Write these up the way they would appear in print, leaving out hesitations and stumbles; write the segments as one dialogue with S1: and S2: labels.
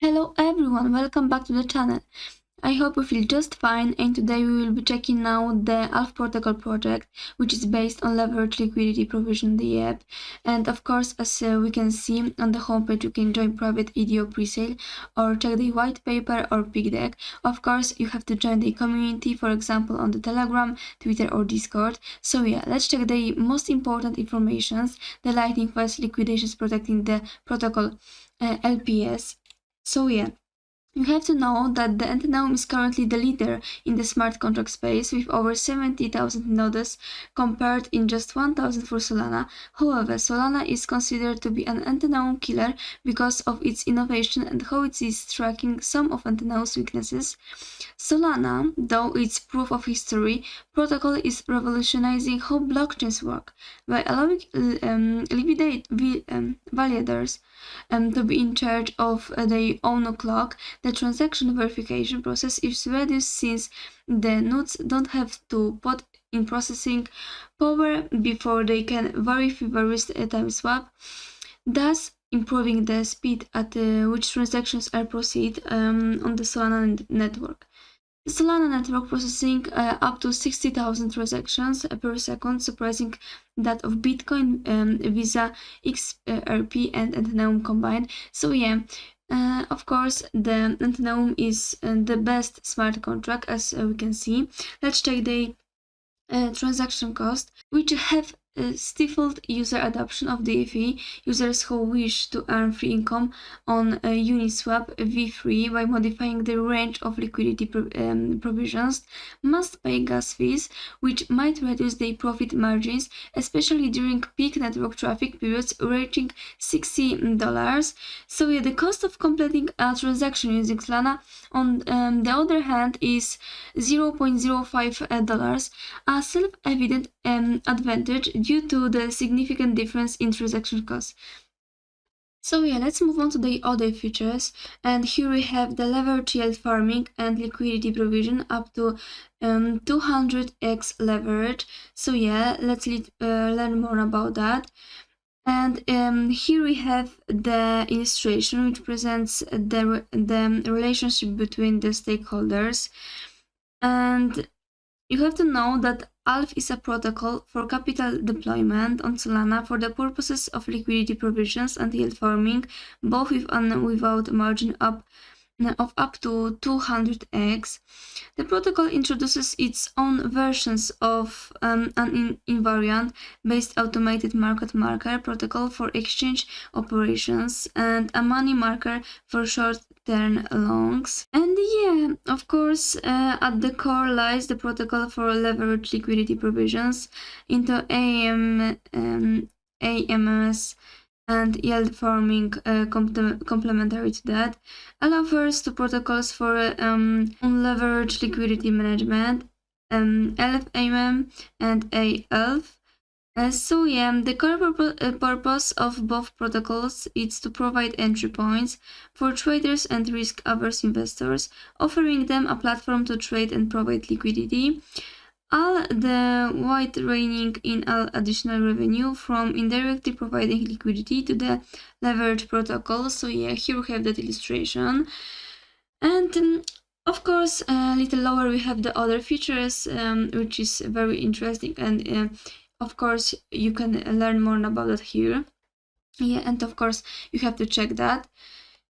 S1: Hello everyone, welcome back to the channel. I hope you feel just fine, and today we will be checking out the Alfprotocol project, which is based on leveraged liquidity provision the app. And of course, as we can see on the homepage, you can join private EDO presale or check the white paper or pig deck. Of course, you have to join the community, for example on the Telegram, Twitter or Discord. So yeah, let's check the most important informations, the lightning fast liquidations protecting the protocol LPS. So yeah, you have to know that the Ethereum is currently the leader in the smart contract space with over 70,000 nodes compared in just 1,000 for Solana. However, Solana is considered to be an Ethereum killer because of its innovation and how it is tracking some of Ethereum's weaknesses. Solana, though its proof of history, protocol is revolutionizing how blockchains work by allowing validators to be in charge of their own clock. The transaction verification process is reduced since the nodes don't have to put in processing power before they can verify various time swap, thus improving the speed at which transactions are proceed on the Solana network. Solana network processing up to 60,000 transactions per second, surpassing that of Bitcoin, Visa, XRP, and Ethereum combined. So yeah, of course, the Ethereum is the best smart contract, as we can see. Let's check the transaction cost, which have stifled user adoption of DeFi. Users who wish to earn free income on Uniswap V3 by modifying the range of liquidity provisions must pay gas fees, which might reduce their profit margins, especially during peak network traffic periods reaching $60. So yeah, the cost of completing a transaction using Solana, on the other hand, is $0.05, a self-evident advantage due to the significant difference in transaction costs. So yeah, let's move on to the other features, and here we have the leverage yield farming and liquidity provision up to 200x leverage. So yeah, let's learn more about that. And here we have the illustration which presents the relationship between the stakeholders. And you have to know that ALF is a protocol for capital deployment on Solana for the purposes of liquidity provisions and yield farming, both with and without margin of up to 200x. The protocol introduces its own versions of an invariant based automated market maker protocol for exchange operations and a money marker for short-term longs. And yeah, of course, at the core lies the protocol for leverage liquidity provisions into AMMs and yield farming complementary to that, allows to protocols for unleveraged liquidity management, AMM and ALF. So yeah, the core purpose of both protocols is to provide entry points for traders and risk-averse investors, offering them a platform to trade and provide liquidity, all the while reining in all additional revenue from indirectly providing liquidity to the leverage protocol. So yeah, here we have that illustration. And of course, a little lower we have the other features, which is very interesting, and of course you can learn more about that here. Yeah, and of course you have to check that.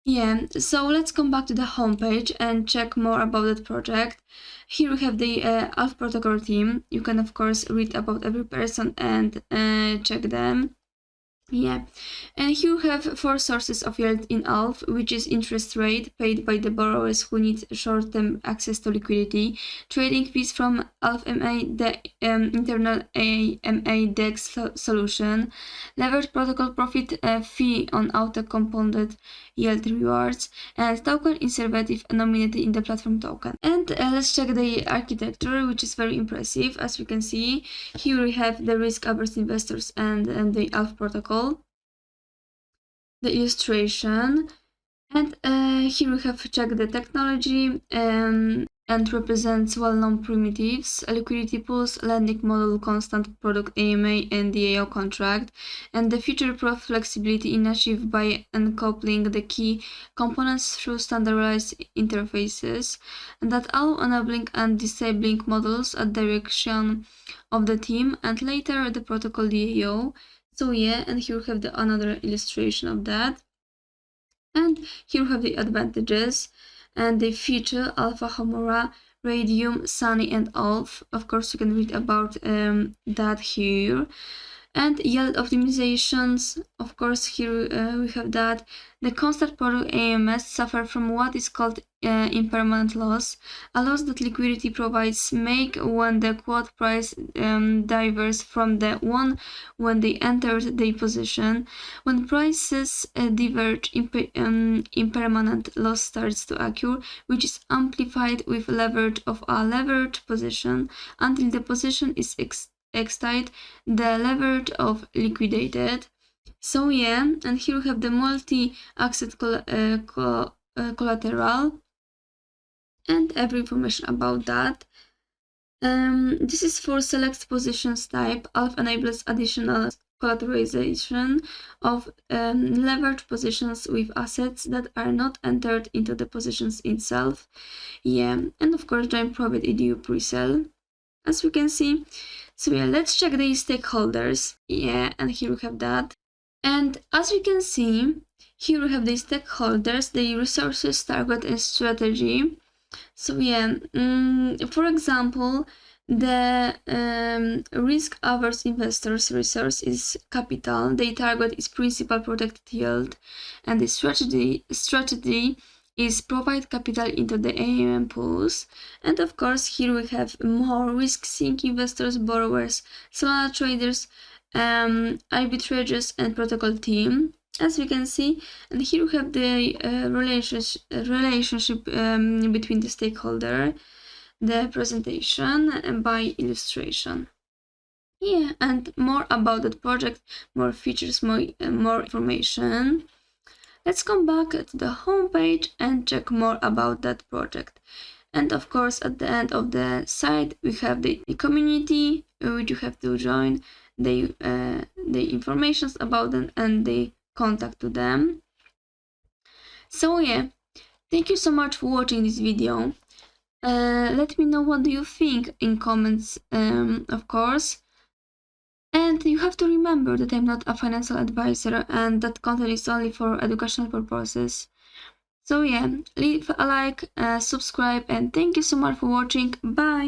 S1: Yeah, so let's come back to the homepage and check more about that project. Here we have the Alfprotocol team. You can of course read about every person and check them. Yeah, and here we have 4 sources of yield in ALF, which is interest rate paid by the borrowers who need short-term access to liquidity, trading fees from ALFMA, the internal AMA DEX solution, leverage protocol profit fee on auto-compounded yield rewards, and token inservative nominated in the platform token. And let's check the architecture, which is very impressive. As we can see, here we have the risk-averse investors and the ALF protocol, the illustration, and here we have checked the technology, and represents well-known primitives, liquidity pools, lending model, constant product AMA and DAO contract, and the future-proof flexibility in achieved by uncoupling the key components through standardized interfaces that allow enabling and disabling models at direction of the team and later the protocol DAO. So yeah, and here we have another illustration of that. And here we have the advantages, and they feature Alpha Homura, Radium, Sunny, and Alf. Of course, you can read about that here. And yield optimizations, of course, here we have that. The constant product AMS suffer from what is called impermanent loss, a loss that liquidity provides make when the quote price diverges from the one when they entered the position. When prices diverge, impermanent loss starts to occur, which is amplified with leverage of a levered position until the position is excited, the leverage of liquidated. So yeah, and here we have the multi-asset collateral and every information about that. This is for select positions type. Alpha enables additional collateralization of leveraged positions with assets that are not entered into the positions itself. Yeah, and of course join private EDU pre-sale, as we can see. So yeah, let's check the stakeholders. Yeah, and here we have that. And as we can see, here we have the stakeholders, the resources, target, and strategy. So yeah, for example, the risk-averse investors' resource is capital. The target is principal protected yield, and the strategy is provide capital into the AMM pools. And of course, here we have more risk-seeking investors, borrowers, Solana traders, arbitrages, and protocol team, as we can see. And here we have the relationship between the stakeholder, the presentation by illustration. Yeah, and more about that project, more features, more information. Let's come back to the home page and check more about that project. And of course, at the end of the site, we have the community, which you have to join, the informations about them and the contact to them. So yeah, thank you so much for watching this video. Let me know what do you think in comments, of course. And you have to remember that I'm not a financial advisor and that content is only for educational purposes. So yeah, leave a like, subscribe, and thank you so much for watching. Bye!